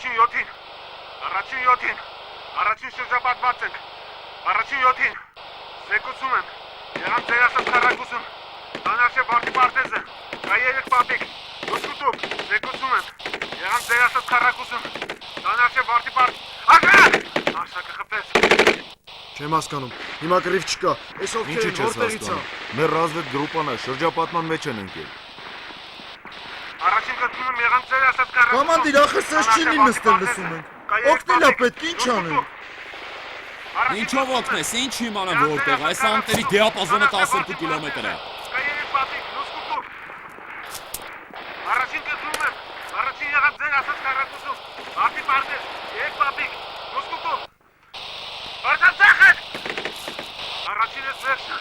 Առաջին 7-ին, առաջին շրջապատված ենք, առաջին 7-ին, զեկուցում եմ, եղան ձերաստ քարակուսում, տանարշե վարդի պարտեզը, կա 3 պապիկ, դուսկուտուկ, զեկուցում եմ, եղան ձերաստ քարակուսում, տանարշե վարդի Ակրակ! Արշակը խպեց։ Չեմ հասկանում, հիմա կռիվ չկա, ես ովքեր են, որտեղից է։ Մեր ռազվեդ գրուպան է, շրջապատման մեջ են ընկել։ Առաջին կրկնում եմ եղան ձերաստ քարակուսում։ Կոմանդիր, ախր սենց չի նստել լսում ենք։ Օգնել է պետք, ինչ անենք։ Ինչով օգնես, ինչ իմանամ որտեղ, այս անտերի դիապազոնը 12 կիլոմետր է։ Առաջին կրկնում եմ, առաջին եղան ձերաստ քարակուսում, վարդի պարտեզ, 3 պապիկ, դուսկուտուկ։ Բարձանցախեք! Առաջին ես վերջը,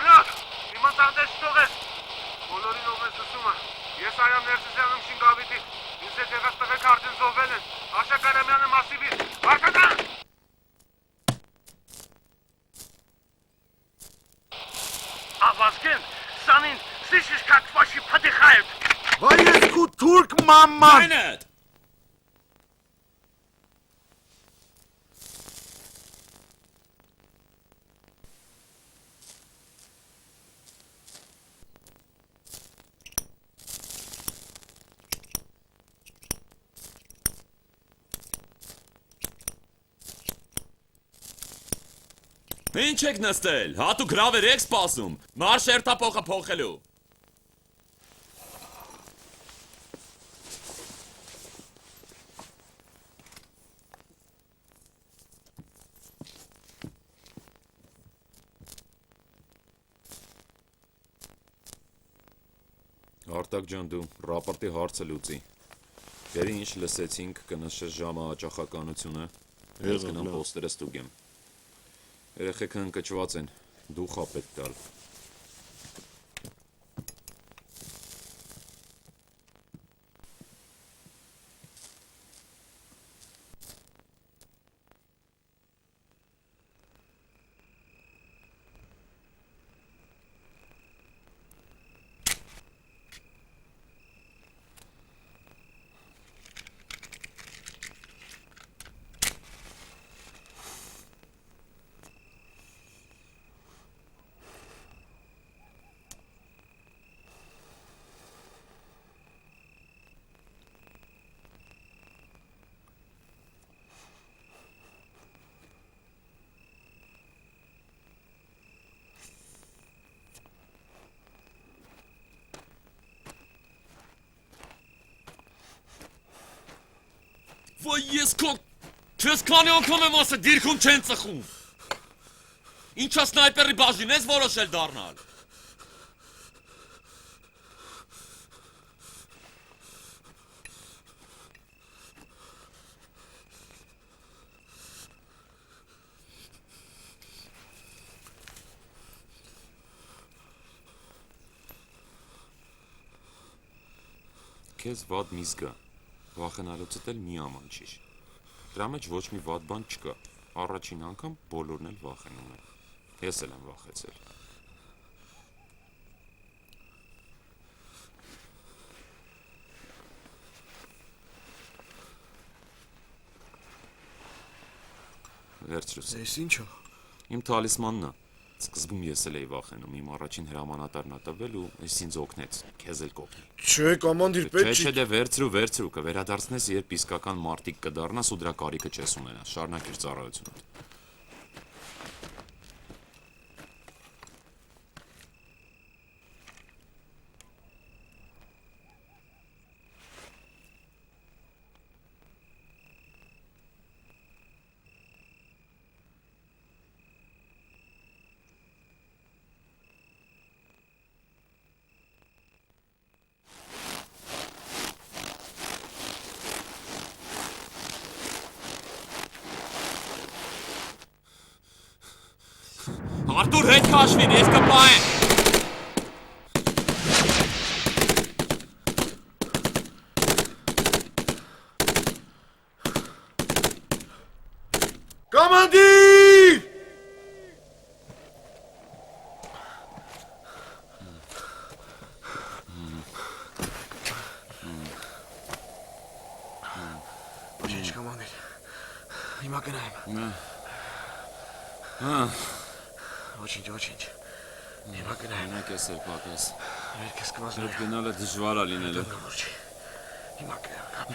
անոտ, իման տանդես չտողես, բոլորին ով ես լսումը, ես այամ ներսիսյանում շինգավիտի, ինձ հետ եղած տղեք արդեն զոհվել են, Արշակ Արամյանը մասիվից, բարձանցան! Ավազգեն, Սանին, слышишь, как ваши подыхают? Վայեսկու թուրք մաման! Այնդ! Ինչ եք նստել, հատու գրավեր եք սպասում, մարշ երթափոխը փոխելու։ Արտակ ջան, դու ռապորտի հարցը լուծի։ Գերի ինչ լսեցինք, կնշես ժամը հաճախականությունը, ես գնամ պոստերը ստուգեմ։ Երեխեքը ընկճված են, դու խապ եք տալ։ Ոյ ես քո քեզ քանի անգամ եմ ասել դիրքում չեն ծխում։ Ինչա սնայպերի բաժին ես որոշել դառնալ։ Քեզ վատ մի զգա։ Վախենալուցդ էլ մի ամանչիր։ Դրա մեջ ոչ մի վատ բան չկա։ Առաջին անգամ բոլորն էլ վախենում են։ Ես էլ եմ վախեցել։ Վերցրուս։ Ես ինչա։ Իմ թալիսմանն է։ Սկզբում ես էլ էի վախենում, իմ առաջին հրամանատարն ա տվել ու ես ինձ օգնեց, քեզ էլ կօգնի։ Չէ, կոմանդիր, պետք չի։ Չէ, դե վերցրու, կվերադարձնես, երբ իսկական մարտիկ կդառնաս ու դրա կարիքը չես ունենա։ Շարունակիր ծառայությունդ։ Արտուր հետ քաշվին, ես կպահեմ։ Կոմանդիր! Հիմա գնայեմ։ Ոչինչ։ Հիմա գնայեմ։ Մենակ ես էլ պակաս։ Երկես Այդ կվազնեմ։ գնալը դժվար է լինելու։ Դժվար չի։ Հիմա գնայեմ։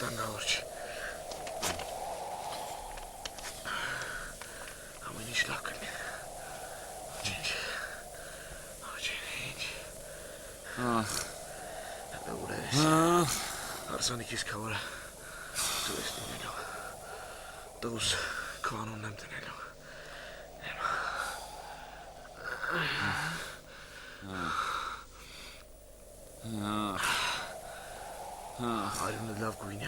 Դժվար չի։ Ամեն ինչ լավ կլինի։ Ոչինչ։ Ահ, Դա ուր ես։ Արսանիկիս քավորը։ Դու ես դնելով։ Դուս կանոնն եմ դնելով։ Արյունը լավ գույն է։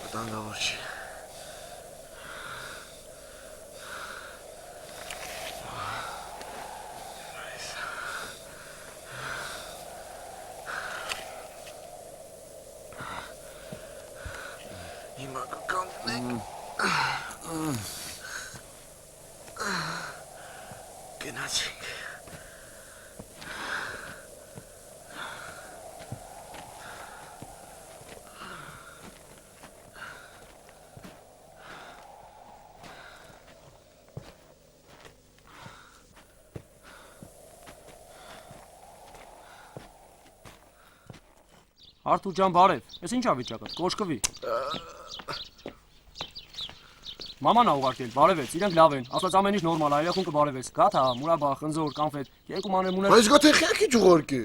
Վտանգավոր չի։ Հիմա կկանտնենք։ Գնացինք։ Արթուր ջան, բարև։ Էս ի՞նչ ա վիճակը։ Կոշկվի։ Մաման ա ուղարկել, բարևեց, իրենք լավ են։ Ասած ամեն ինչ նորմալ ա, երեխուն կբարևես։ Գաթա, մուրաբա, խնձոր, կանֆետ, երկու մանր մուներ։ Բայց գոթե խելքի ճուղարկե։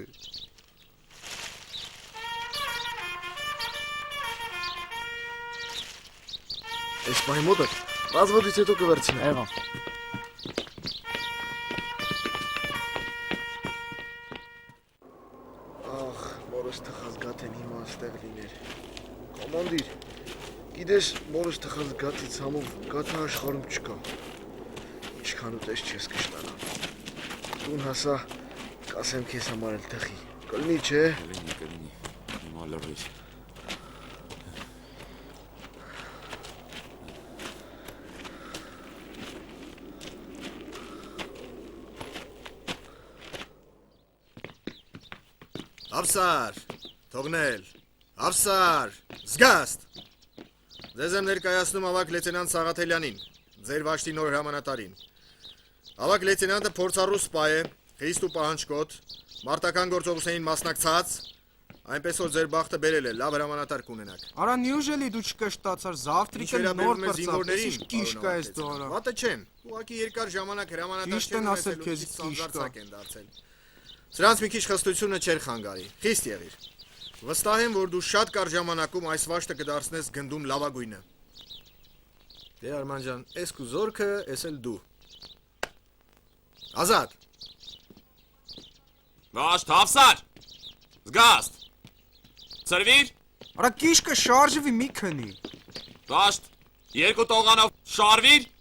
Այս պահի մոտը բազվոտից հետո կվերցնեմ։ Եղա։ Ախ, մորս թխած գաթեն հիմա աստեղ լիներ։ Կոմանդիր, գիտես, մորս թխած գաթից համով գաթա աշխարհում չկա։ Ինչքան ուտես չես կշտանա։ Տուն հասա, կասեմ քեզ համար էլ թխի։ Կլինի չէ։ Կլինի։ Հիմա լրիվ։ Ավսար, թողնել, ավսար, զգաստ։ Ձեզ եմ ներկայացնում ավակ լեյտենանտ Սաղաթելյանին, ձեր վաշտի նոր հրամանատարին։ Ավակ լեյտենանտը փորձառու սպա է, խիստ ու պահանջկոտ, մարտական գործողություններին մասնակցած, այնպես որ ձեր բախտը բերել է, լավ հրամանատար կունենաք։ Արա неужели դու չկշտացար զավտրիկը նոր պրծավ, կիշկա ես դու արա։ Վատը չեմ, ուղղակի երկար ժամանակ հրամանատար Ճիշտ են ասել քեզ կիշկա։ են դարձել։ Սրանց մի քիչ խստությունը չէր խանգարի, խիստ եղիր։ Վստահ եմ, որ դու շատ կարճ ժամանակում այս վաշտը կդարձնես գնդում լավագույնը։ Դե Արման ջան, էս քու զորքը, էս էլ դու։ Ազատ։ Վաշտ, հավսար։ Զգաստ։ Ծրվիր։ Արա կիշկը շարժվի մի քնի։ Վաշտ, երկու տողանով շարվիր։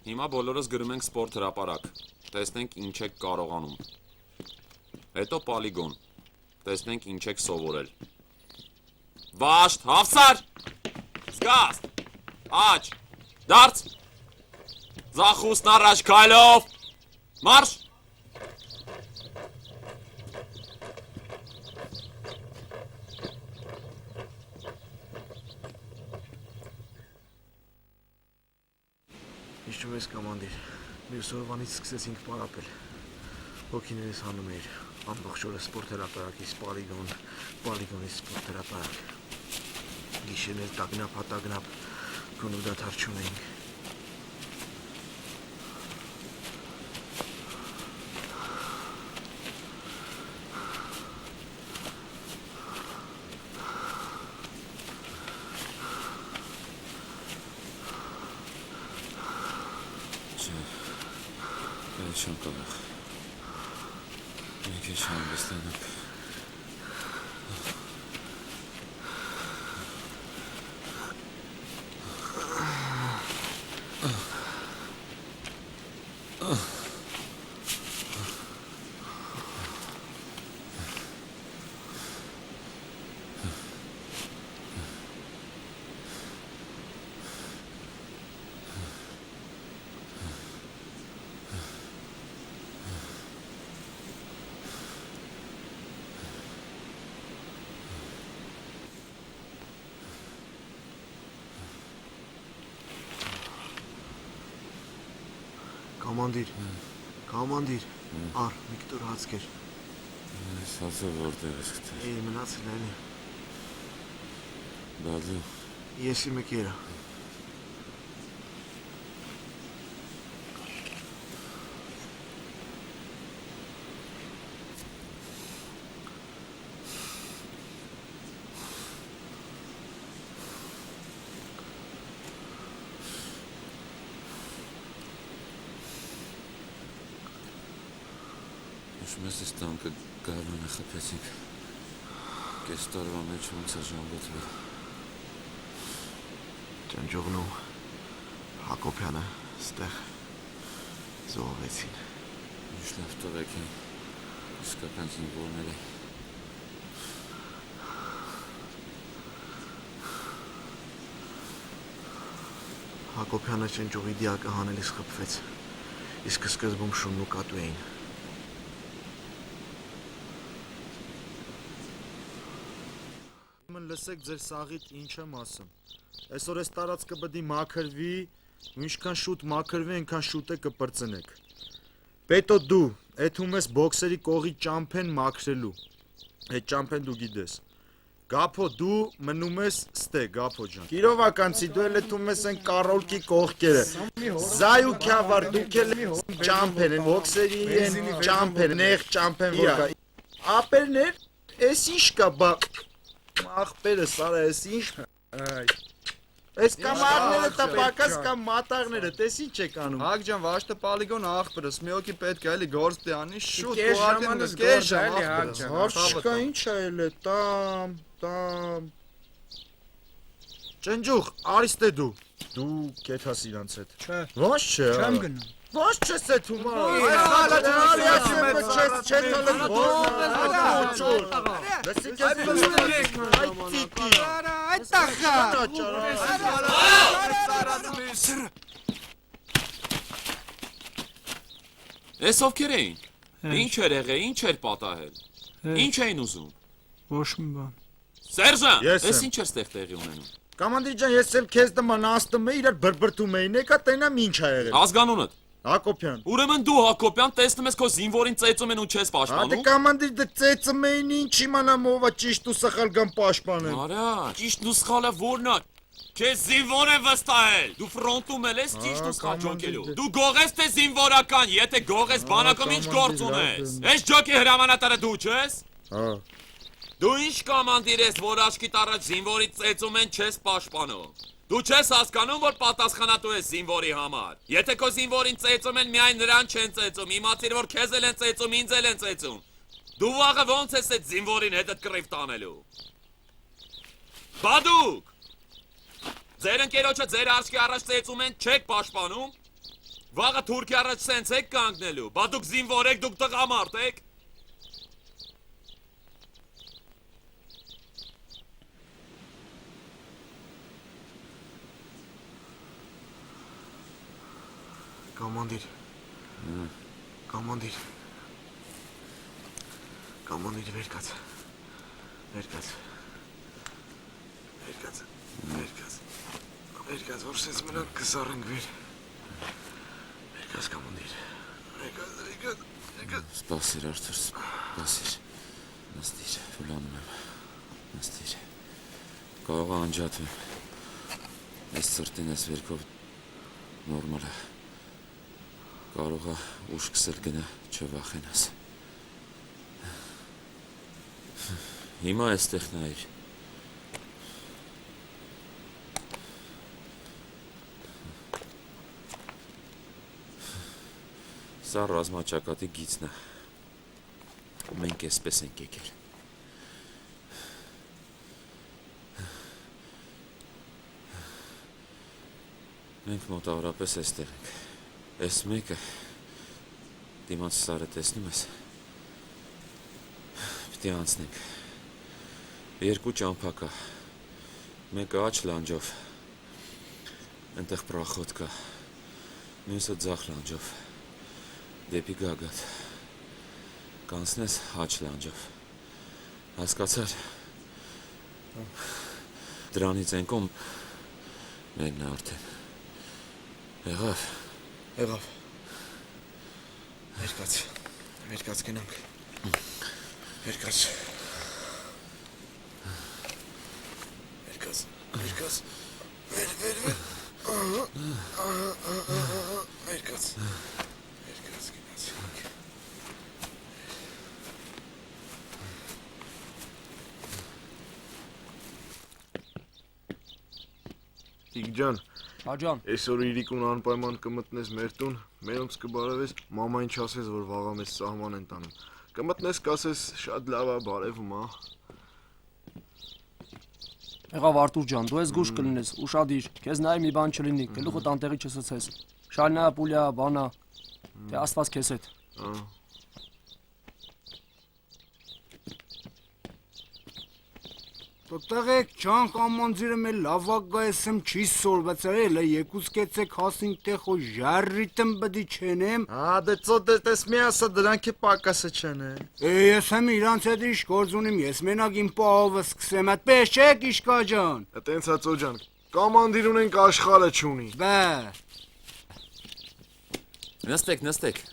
Հիմա բոլորս գրում ենք սպորտ հրապարակ, տեսնենք ինչ եք կարողանում, հետո պալիգոն, տեսնենք ինչ եք սովորել, վաշտ, հավսար, զգաստ, աջ, դարձ, զախուսն առաջ քայլով, մարշ, Հիշում ես կամանդիր, մյուս օրվանից սկսեցինք պարապել, հոգիներս հանում էիր, ամբողջ օրը սպորտ հրապարակից պալիգոնից սպորտ հրապարակ, գիշերներ տագնապ հատագնապ, քոնով դադար չունեինք, չեմ կարող, մենք ինչ հանգստանանք, Կամանդիր, առ, մի կտոր հացքեր, Այս հացը որտեղ ես գտել։ էի մնացել էլի, Բա դու եսի մեկ երա, Հիշում ես այս տանկը գարնանը խփեցինք։ Կես տարվա մեջ ոնց է ժամբոտվել։ ճանճողն ու Հակոբյանը ստեղ զոհվեցին, Ինչ լավ տղեկ են, իսկական զինվորներ են։ Հակոբյանը ճանճողի դիակը հանելիս խփվեց, իսկ սկզբում շունն ու կատու էին, Լսեք ձեր սաղիտ ինչ եմ ասում, այսօր այս տարածքը բդի մաքրվի, ու ինչքան շուտ մաքրվի, այնքան շուտ է կպրծնեք, պետո դու, այդ հում ես բոքսերի կողի ճամփեն մաքրելու, այդ ճամփեն դու գիտես, Գափո դու մնում ես ստե, Գափո ջան, Կիրովականցի դու էլ այդ հում ես են կարոլկի կողքերը, Զայ ու քյավար դուք էլ ճամփեն են, բոքսերի են ճամփեն, նեղ ճամփեն որ կա, ապերներ, ես ինչ կա բա, Ախպերը սարա ես ինչ Այս կամ աղները տապակած կամ մատաղները տես ինչ եք անում Հակ ջան վաշտը պալիգոն աղբրս մի հոգի պետք է էլի գործ դանի շուտ Կես ուղարկեն ժամանց կես գործ է, էլի, ժամ Հակ ջան, Հարց չկա ինչ է էլ է տամ Ճնջուղ արիստե դու կեթաս իրանց հետ Չէ Ոնց չէ Չեմ գնում Ոնց չես էդ հումա Լսիկ Այդ տախա Էս ովքեր էին։ Ինչ էր եղել, ինչ էր պատահել։ Ինչ էին ուզում։ Ոչ մի բան Սերժան, Ես էս եմ։ ինչ էր ստեղ տեղի ունենում։ Կամանդիր ջան ես էլ քեզ նման աստում եմ իրար բրբրտում էին եկա տենամ ինչ ա եղել Ազգանունդ։ Հակոբյան Ուրեմն դու Հակոբյան տեսնում ես քո զինվորին ծեծում են ու չես Հատե պաշտպանում։ կամանդիր դե ծեծում էին ինչ իմանամ ով է ճիշտ ու սխալ կամ պաշտպանեմ Արա, ճիշտն ու սխալը որն է։ Քեզ զինվոր է վստահել։ Դու ֆրոնտում ես ճիշտ ու սխալ ջոկելու։ Դու գողես թե զինվորական, եթե գողես բանակում ինչ գործ ունես։ Այս ջոկի հրամանատարը դու չես։ Հա Դու ինչ կամանդիր ես, որ աշկիտ առաջ զինվորի ծեծում են չես պաշտպանում։ Դու չես հասկանում, որ պատասխանատու ես զինվորի համար։ Եթե քո զինվորին ծեծում են, միայն նրան չեն ծեծում, իմացիր, որ քեզ էլ են ծեծում, ինձ էլ են ծեծում։ Դու վաղը ոնց ես այդ զինվորին հետդ կռիվ տանելու։ Բադուկ։ Ձեր ընկերոջը ձեր աչքի առաջ ծեծում են, չեք պաշտպանում։ Վաղը թուրքի առաջ սենց եք կանգնելու։ Բադուկ զինվոր եք, դուք տղամարդ եք։ Կամանդիր, կամանդիր վեր կաց, որ սենց մնան կսարենք վեր, վեր կաց կամանդիր, վեր կաց, Սպասիր Արթուր, սպասիր։ Նստիր, ֆուլանում եմ։ Նստիր։ Կարող է անջատվեմ։ Այս սրտին ես վերքով նորմալ է։ Կարող է ուշ կսել գնա, չվախենաս։ Հիմա այստեղ նայիր։ Սա ռազմաճակատի գիծն է։ Մենք էսպես ենք եկել։ Մենք մոտավորապես էստեղ ենք։ Այս մեկը Դիմաց սարը տեսնում ես։ Պիտի անցնենք։ Երկու ճամփա կա։ Մեկը աջ լանջով։ Այնտեղ պրախոտ կա։ Մյուսը ձախ լանջով։ Դեպի Գագաթ։ Կանցնես աջ լանջով։ Հասկացար։ Դրանից են կողմ մերն է արդեն։ Եղավ։ Եղավ։ Ներկաց գնանք։ Ներկաց։ գնացինք։ Տիգջան, Աջան, այսօր իրիկուն անպայման կմտնես մեր տուն, մերոնց կբարևես, մամային չասես, որ վաղա մեզ սահման են տանում։ Կմտնես կասես, շատ լավ է, բարևում, հա։ եղավ Արտուր ջան, դու ես գուշ կլինես, ուշադիր, քեզ նայ մի բան չլինի, գլուխը տանտեղի չսցես։ Շալնա, պուլյա, բանա, թե Աստված քեզ հետ։ Տոտեղեք ջան կամանձիրը մեր լավակ գայսեմ չի սորվացել, եկուց կեցեք հասինք տեղ խո ժարրիտեմ բդի չենեմ։ Դե ծոտես մի ասա, դրանք է պակասը չեն, Ես եմ իրանց հետ ինչ գործ ունիմ, ես մենակ իմ պահովը սկսեմ, այդպես չեք իշկա ջան։ Տենց հա ծոջան, կամանդիր ունենք աշխարը չունի։ Բա։ Նստեք։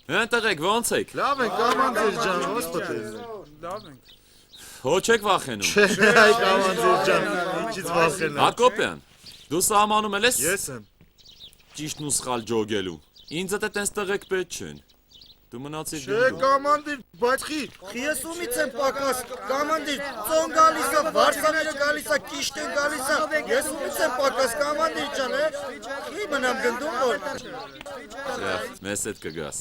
Ընտեղեք, ոնց եք։ Լավ են կամանդիր ջան, ոնց պատես։ Լավ ենք։ Հո չեք վախենում։ Այ կամանդիր ջան, ինչից վախենալ։ Հակոբյան, դու սահմանում ես։ Ես եմ։ Ճիշտն ու սխալ ջոգելու։ Ինձ դե տենց տղեկ պետք չեն։ Դու մնացիր Չէ կամանդիր, բայց Ես ումից եմ պակաս, կամանդիր, ծոն գալիս է, վարսաները գալիս է, կիշտ են գալիս է, ես ումից եմ պակաս, կամանդիր ջան, Խի մնամ գնդում, որ։ Մեզ հետ կգաս։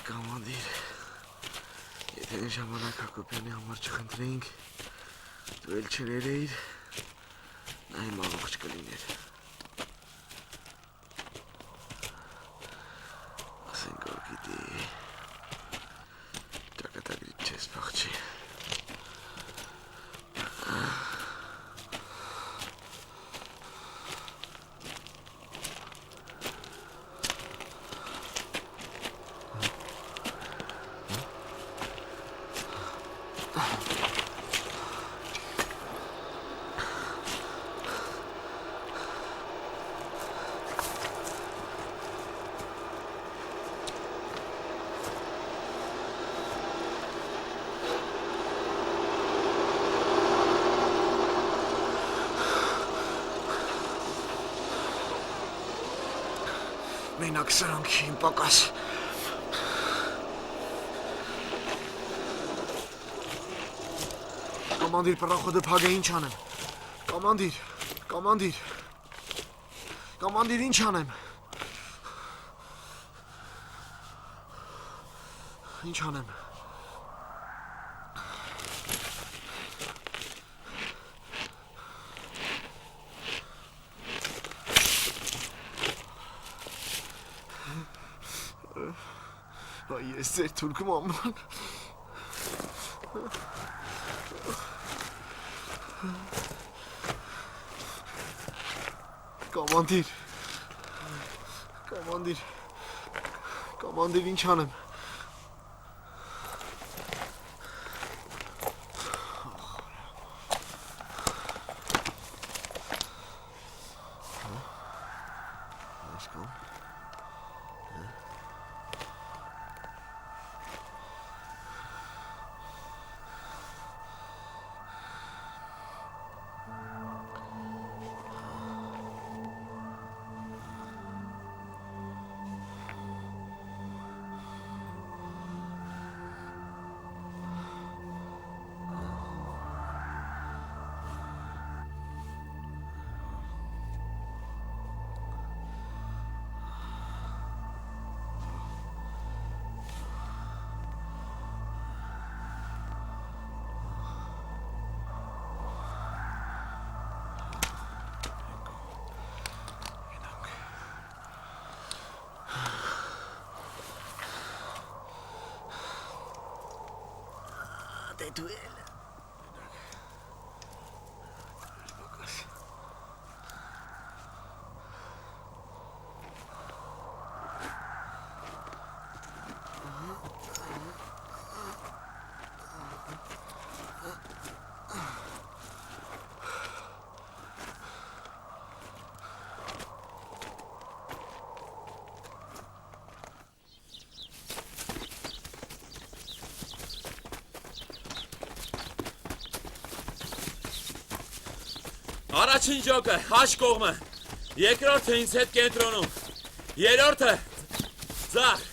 կամանդիր, եթե են ժամանակ Հակոբյանի համար չխնդրեինք, դու էլ չներեիր, նա իմ աղողջ կլիներ։ Ասենք որ գիտի, ճակատագրիտ չես պաղջի։ Մենակ սրանք իմ պակաս։ Կամանդիր պրախոդը փագ է ինչ անեմ։ Կամանդիր ինչ անեմ։ Ինչ անեմ։ Ես ձեր թուրք մաման։ Կամանդիր ինչ անեմ։ դու էլ։ Առաջին ջոկը հաշ կողմը, երկրորդը ինձ հետ կենտրոնում, երրորդը ձախ։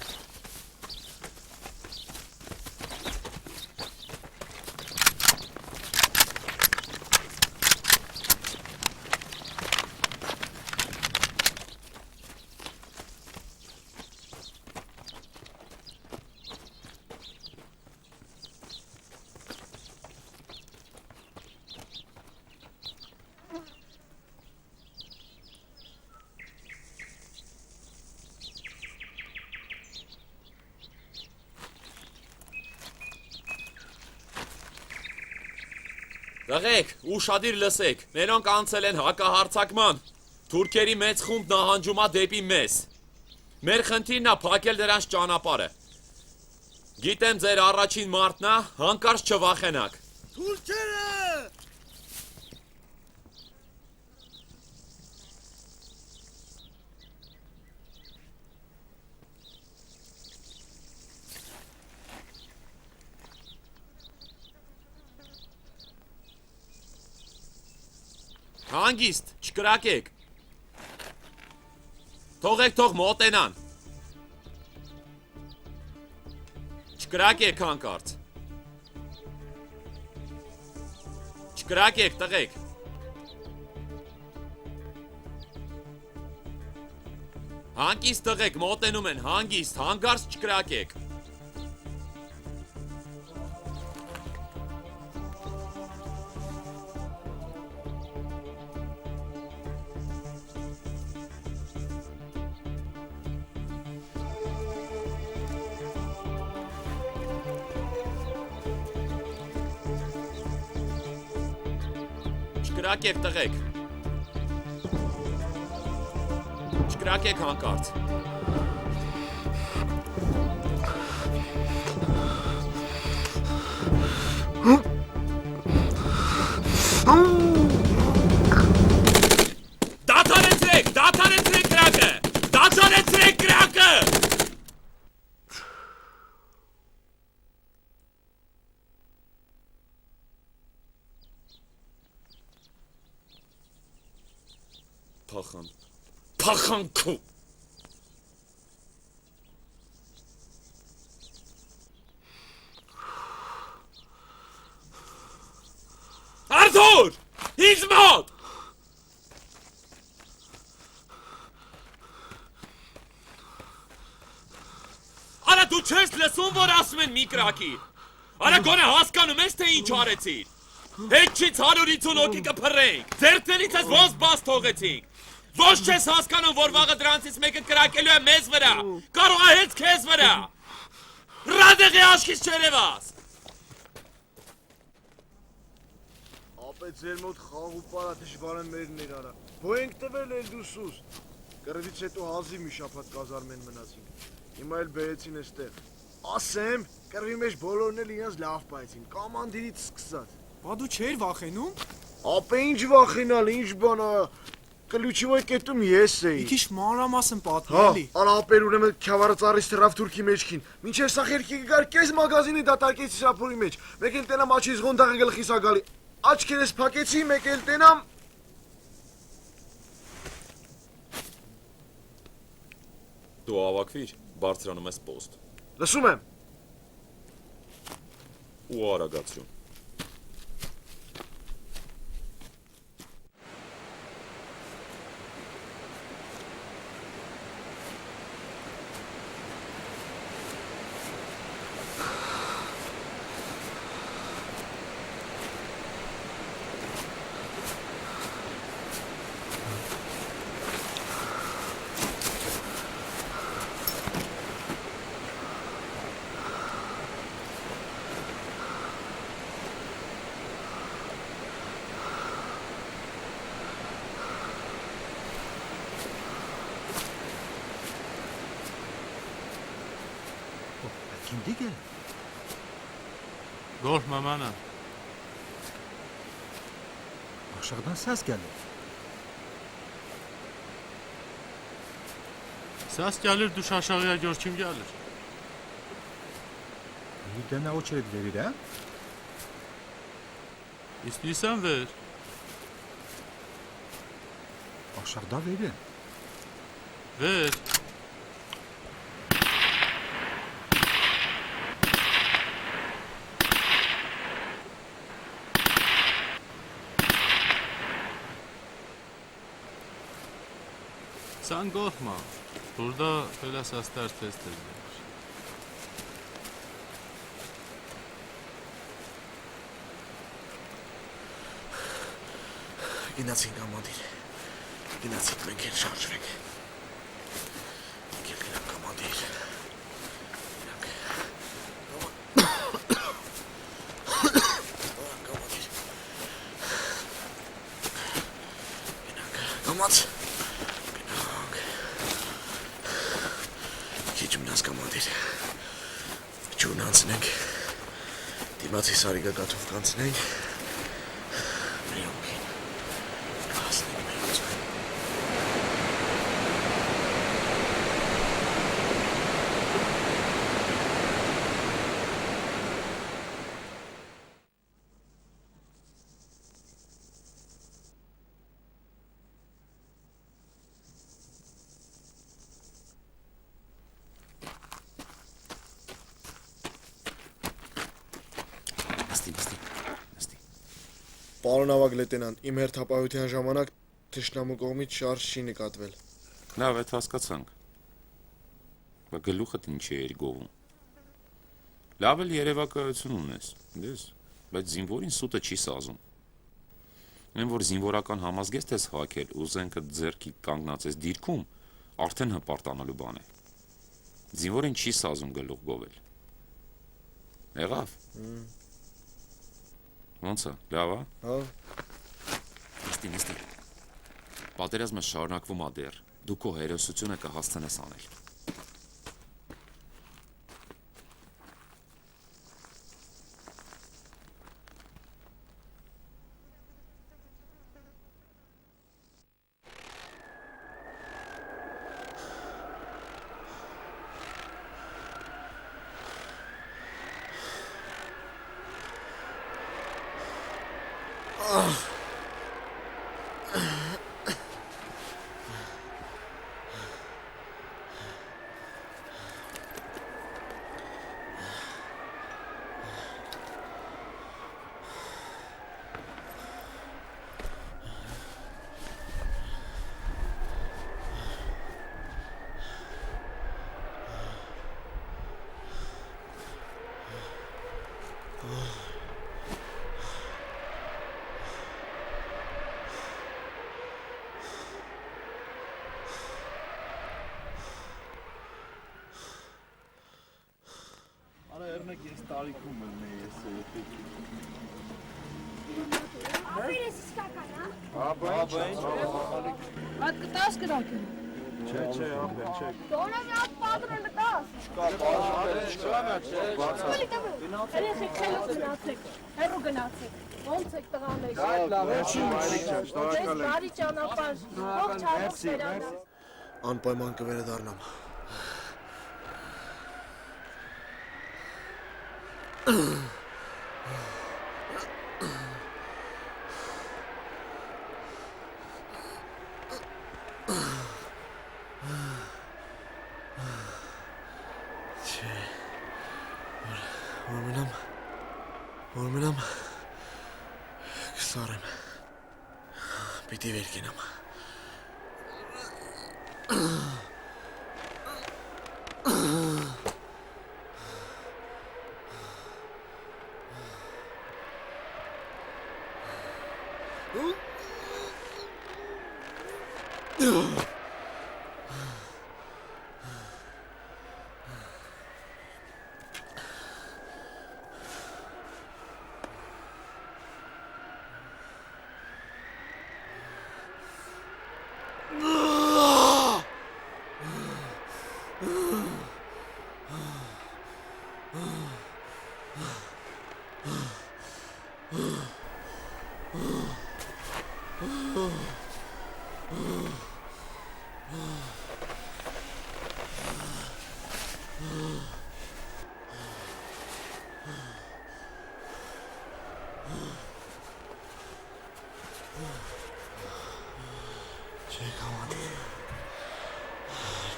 Տղեկ, ուշադիր լսեք, մերոնք անցել են հակահարձակման, թուրքերի մեծ խումբ նահանջումա դեպի մեզ, մեր խնդիրն է փակել դրանց ճանապարհը, գիտեմ ձեր առաջին մարտն է, հանկարծ չվախենաք։ Թուրքերը! Հանգիստ, չկրակեք։ Թողեք թող մոտենան։ Չկրակեք հանկարծ։ Չկրակեք, տղեկ։ Հանգիստ տղեկ, մոտենում են, հանգիստ, հանգարց չկրակեք։ Չկրակեք տղեկ։ Չկրակեք հանկարծ։ Դադարեցրեք կրակը։ Դադարեցրեք կրակը։ Փախանքու։ Արթուր, ինձ մոտ։ Արա դու չես լսում, որ ասում են մի կրակի։ Արա գոնե հասկանում ես, թե ինչ արեցիր։ Հետչից 150 հոգի կփռենք, ձեռքներից ես ոնց բաց թողեցինք։ Ոչ չես հասկանում, որ վաղը դրանցից մեկը կրակելու է մեզ վրա, կարող է հենց քեզ վրա։ Ռադեղի աչքից չերևաս։ Ապե ձեր մոտ խաղ ու պարա դժվար է մերներ արա։ Բո ենք տվել էլ դու սուս։ Կռվից հետո հազիվ մի շաբաթ կազարմեն մնացինք։ Հիմա էլ բերեցին էստեղ։ Ասեմ, կռվի մեջ բոլորն էլ իրենց լավ պայեցին, կամանդիրից սկսած։ Բա դու չէր վախենում։ Ապե ինչ վախենալ, ինչ բան ա։ Կլուչիվոյ կետում ես էի։ Մի քիչ մանրամասն Հա, պատմելի։ արա ապեր ուրեմն քյավարը ծառից թռավ թուրքի մեջքին։ Մինչև սա խելքի կգար կես մագազինի դատարկեցի սրափուրի մեջ։ Մեկ էլ տենամ աչքից ղոնդաղը գլխիս ա գալի։ Աչքերս փակեցի, մեկ էլ տենամ։ Դու ավակվիր, բարձրանում ես պոստ։ Լսում եմ։ Ու արագացրու։ Kim دیگه؟ گفت مامانم Aşağıdan ses gelir. Səs gəlir düş aşağıya gör kim gəlir. Bir de ne очередь verir ha? İstəyirsən ver. Aşağıda verin. Ver. Sən qorxma. Burada belə səslər tez-tez gəlir. Գնացինք կոմանդիր։ Գնացինք մենք էլ շարժվենք։ Եկել գնանք կոմանդիր։ Կոմանդիր։ Գնանք կոմաց։ Գնանք։ Քիչ մնաց կոմանդիր։ Ջուն անցնենք։ Դիմացի սարիգա կաթով կանցնենք։ Պարոն ավագ լեյտենանտ, իմ հերթապահության ժամանակ թշնամու կողմից շարժ չի նկատվել։ Լավ, այդ հասկացանք։ Բայց գլուխդ ինչի էր գովում։ Լավ էլ երևակայություն ունես, դες, բայց զինվորին սուտը չի սազում։ Այն որ զինվորական համազգեստ ես հակել ու զենքը ձեռքի կանգնած ես դիրքում, արդեն հպարտանալու բան է։ Զինվորին չի սազում գլուխ գովել։ Եղավ։ Ոնց է, լավ է։ Հա։ Նստի։ Պատերազմը շարունակվում է դեռ։ Դու քո հերոսությունը կհասցնես անել։ Այդ կտաս կրակը։ Չէ, ամբեր, չէ։ Դոնը մի հատ պատրոն կտաս։ Չկա, բարձր, Երեխեք խելոք գնացեք, հեռու գնացեք, ոնց եք տղաներ։ Ձեզ բարի ճանապարհ, ողջ հարուց վերանալ։ Անպայման կվերադառնամ։ Որ մնամ կսարեմ, պիտի վեր կենամ։ Չեք համանի։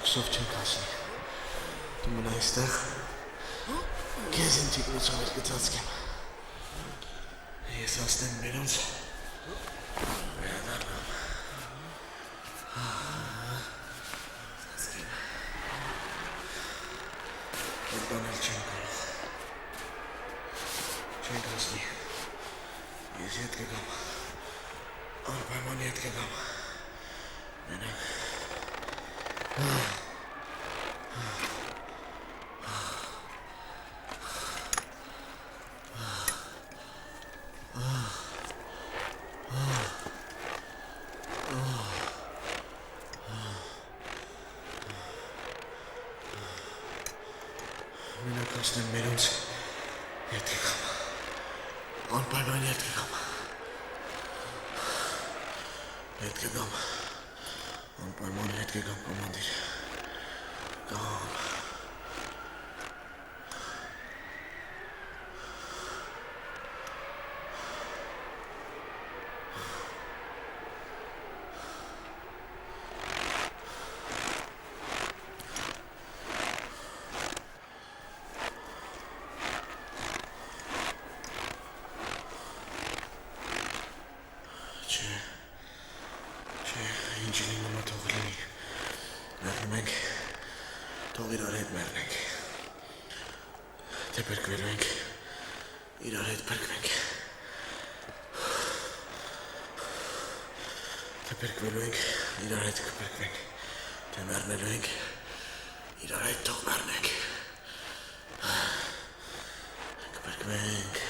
Քսով չենք ասի։ Դու մնա այստեղ։ Քեզ ինձ ճիկնոցով էլ գծածկեմ։ Ես ասնեմ մերոնց։ Վերադառնամ։ Ես բանել չեմ կարող։ Չենք ասնի։ Ես ետ կգամ։ Անպայման ետ կգամ։ Մենակ։ Մենակ ասնեմ մերոնց ետ կգամ։ Անպայման ետ կգամ։ Ետ կգամ։ Անպայման ետ կգամ, կոմանդիր։ Գամ։ Չէ, ինչ լինում է թող լինի։ Մեռնում ենք, թող իրար հետ մեռնենք։ Թե պերկվելու ենք, իրար հետ պերկվենք։ Թե պերկվելու ենք, իրար հետ կպերկվենք։ Թե մեռնելու ենք, իրար հետ թող մեռնենք։ Կպերկվենք։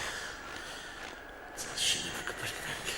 Ձեզ շինը կպերկվենք։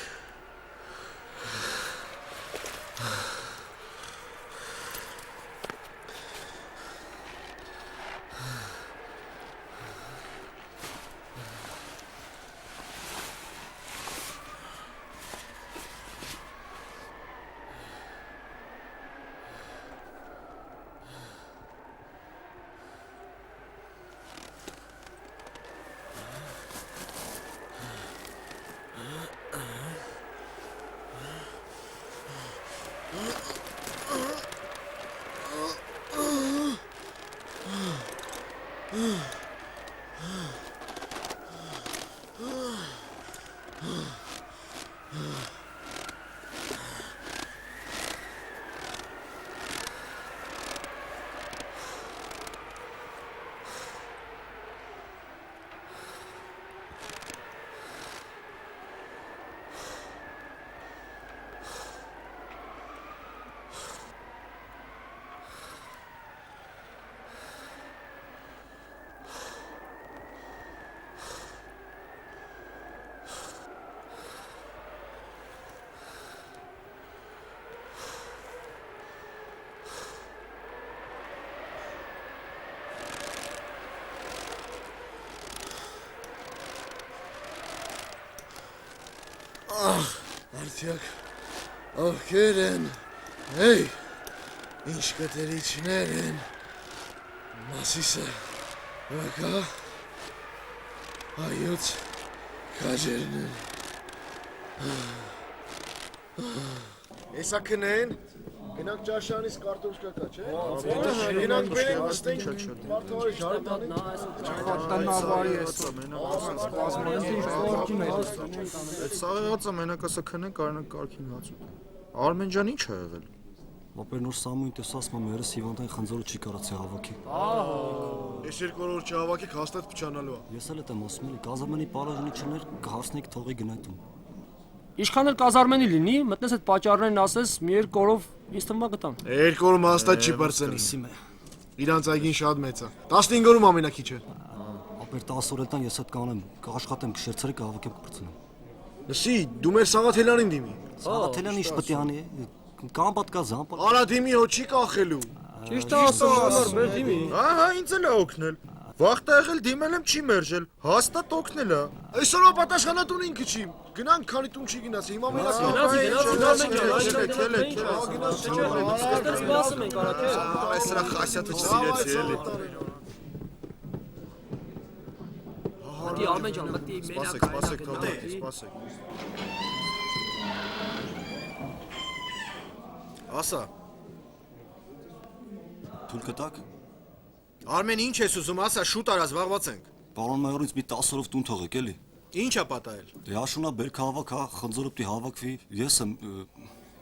Արդյոք ովքեր են, հեյ, ինչ կտերիչներ են, Մասիսը, վակա, հայոց կաջերն են։ Եսա կնեն, գնանք ճաշանից կարտոշկա կա, չէ։ Գնանք բերենք նստենք մարդավարի ժարդանին։ Տնավարի ես։ Այդ սաղեղածը մենակ ասա քնեն կարնակ կարքին հաց ուտեն։ Արմեն ջան ինչ ա եղել։ Ապեր նոր Սամույն տեսած մա մերս Հիվանդային խնձորը չի կարացի հավաքի։ Ես երկու օր չհավաքիք հաստատ փչանալու է։ Ես էլ եմ ասում էլի գազամենի պարագնի չներ կհասնեք թողի գնայտում։ Ինչքան էլ կազարմենի լինի, մտնես այդ պատճառներն ասես մի երկու օրով ինձ թվում է գտան։ Երկու օրում հաստատ չի բրծենի։ Իրանց այգին շատ մեծ է։ 15 օրում ամենակիչը։ Ապեր 10 օր էլ տան ես այդ կանեմ, կաշխատեմ կշերցրի կհավաքեմ կպրծնեմ։ Լսի, դու մեր Սաղաթելյանին դիմի։ Սաղաթելյանը ինչ պետք է անի։ Կամ պատկա զամպա։ Արա դիմի հո չի կախելու։ Ճիշտ է ասում, մեր դիմի։ Ահա ինձ էլ է օգնել։ Վաղտա եղել դիմել եմ չի մերժել։ Հաստատ օգնել է։ Այսօրվա պատասխանատուն ինքը չի։ Գնանք, քանի տուն չի գնացի։ Հիմա մենակ Այս սրա խասյաթը չսիրեցի էլի։ Մտի Արմեն ջան, մտի մենակ Սպասեք, սպասեք։ Ասա, Թույլ կտակ։ Արմեն, ինչ ես ուզում, ասա, շուտ արա, զբաղված ենք։ Պարոն մայորից մի 10 օրով տուն թողեք էլի։ Ինչ ա պատահել։ Դե աշունա բերք հավաք, հա, խնձորը պիտի հավաքվի։ Ես եմ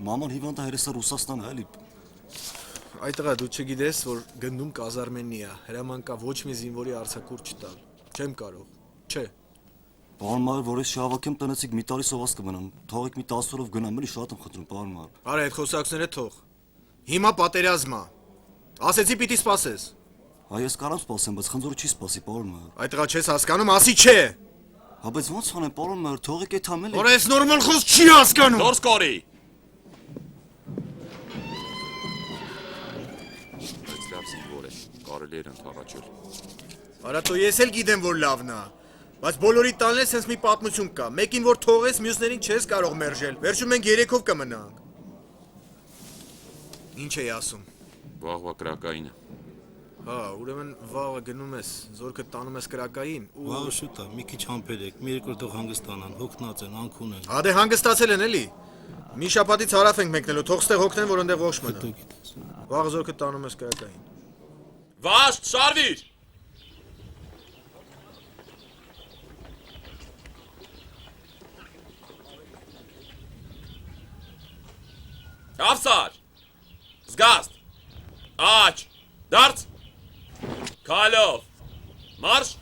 մաման հիվանդ է հերեսը Ռուսաստան է էլի։ Այդ տղա դու չգիտես, որ գնդում կազարմենի է, հրաման կա ոչ մի զինվորի արձակուր չտալ։ Չեմ կարող։ Չէ։ Պարոն մայոր, որ ես շահավաքեմ տնեցիք մի տարի սոված կմնան։ Թողեք մի 10 օրով գնամ էլի, շատ եմ խնդրում, պարոն մայոր։ Արա այդ խոսակցները թող։ Հիմա պատերազմ է։ Ասեցի պիտի սպասես։ Հա ես կարամ սպասեմ, բայց խնձորը չի սպասի, պարոն մայոր։ Այդ տղա չես հասկանում, ասի չէ։ Հա բայց ո՞նց անեմ, պարոն մայոր, թողեք այդ համել։ Որ այս նորմալ խոսք չի հասկանում։ Դուրս կորի։ Բայց լավ զինվոր է, կարելի էր ընդառաջել։ Արա տո ես էլ գիտեմ, որ լավն է։ Բայց բոլորի տալն է սենց մի պատմություն կա։ Մեկին որ թողես, մյուսներին չես կարող մերժել։ Վերջում մենք 3-ով կմնանք։ Ինչ էի ասում։ Վաղվա կրակայինը։ Հա, ուրեմն վաղը գնում ես, զորքը տանում ես կրակային ու Վաղը շուտ է, մի քիչ համբերեք, մի երկու տող հանգստանան, հոգնած են, անքուն են։ Հա դե հանգստացել են էլի։ Մի շաբաթից հարավ ենք մեկնելու, թող ստեղ հոգնեն, որ ընդեղ ողջ մնա։ Դու գիտես։ Վաղը զորքը տանում ես կրակային։ Վաշտ, շարվիր։ Ավսար։ Զգաստ։ Աչ։ Դարձ։ Քալով։ Մարշ։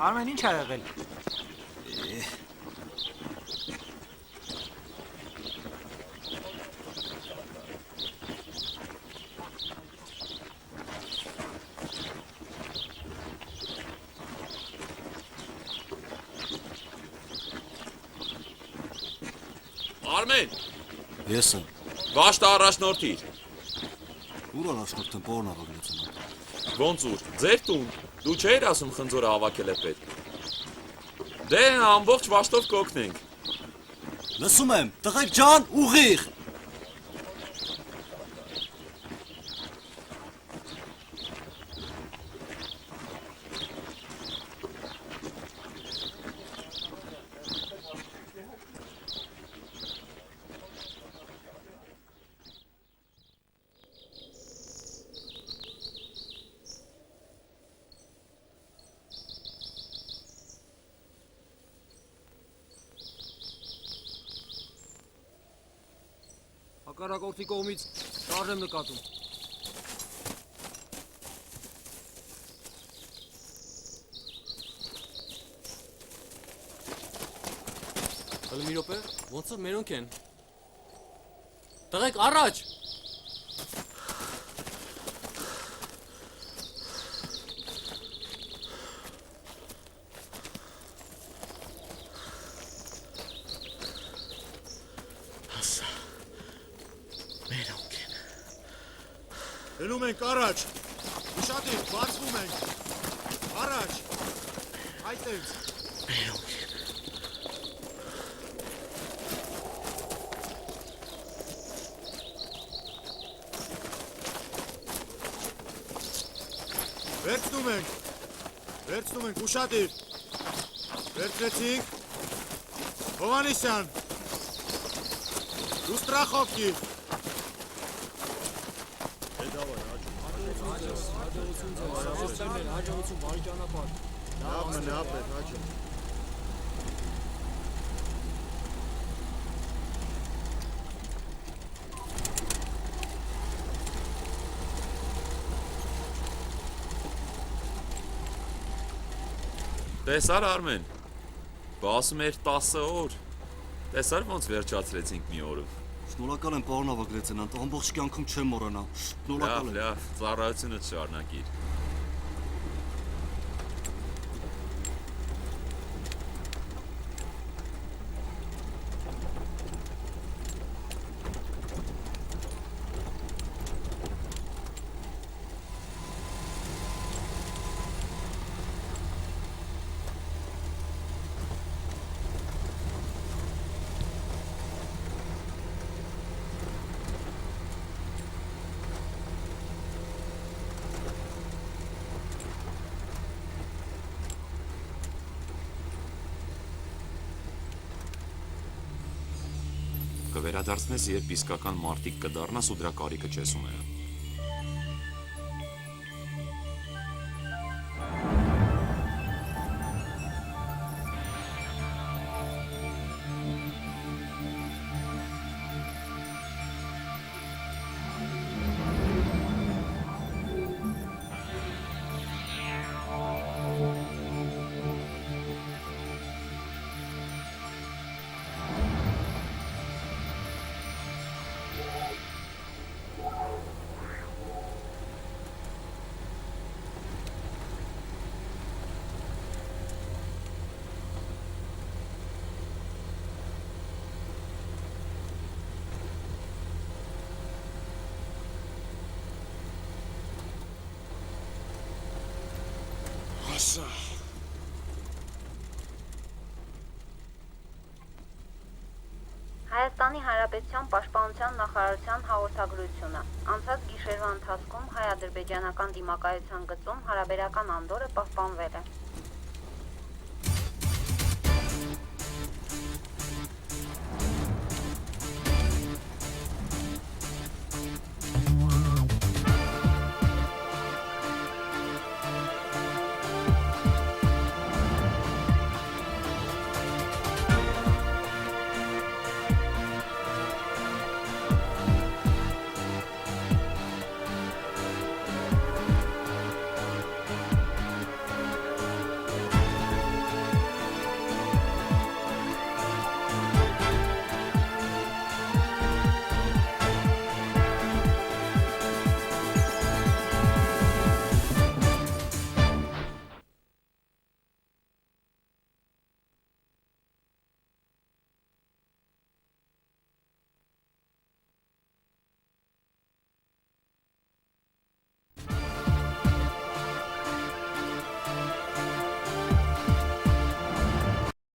Արմեն ինչ ա եղել։ Արմեն, Ես եմ։ վաշտը առաջնորդիր։ Ուր առաջնորդ եմ, պարոն Աղագնացյան։ Ոնց ուր, ձեր տուն, դու չէիր ասում խնձորը հավաքել է պետք։ Դե ամբողջ վաշտով կօգնենք։ Լսում եմ, տղեկ ջան, ուղիղ։ Հակառակորդի կողմից շարժ եմ նկատում։ Հələ մի րոպե, ոնց որ մերոնք են։ Տղեկ առաջ։ Գնում ենք առաջ։ Ուշադիր, բացվում ենք։ Առաջ։ Այդտենց։ Վերցնում ենք, ուշադիր։ Վերցրեցինք։ Հովանեսյան։ Դու ստրախովքի։ Հաջողություն, բարի ճանապարհ։ Լավ մնա, պետ, հաջող։ Տեսար Արմեն։ Բա ասում էր 10 օր։ Տեսար ոնց վերջացրեցինք մի օրով։ Շնորհակալ եմ պարոն ավագ լեյտենանտ, ամբողջ կյանքում չեմ մոռանա։ Շնորհակալ եմ։ Լավ, ծառայությունը շարունակիր։ Կվերադարձնես, երբ իսկական մարտիկ կդառնաս ու դրա կարիքը չես ունենա։ Ասա։ Հայաստանի Հանրապետության Պաշտպանության նախարարության հաղորդագրությունը։ Անցած գիշերվա ընթացքում հայ-ադրբեջանական դիմակայության գծում հարաբերական անդորը պահպանվել է։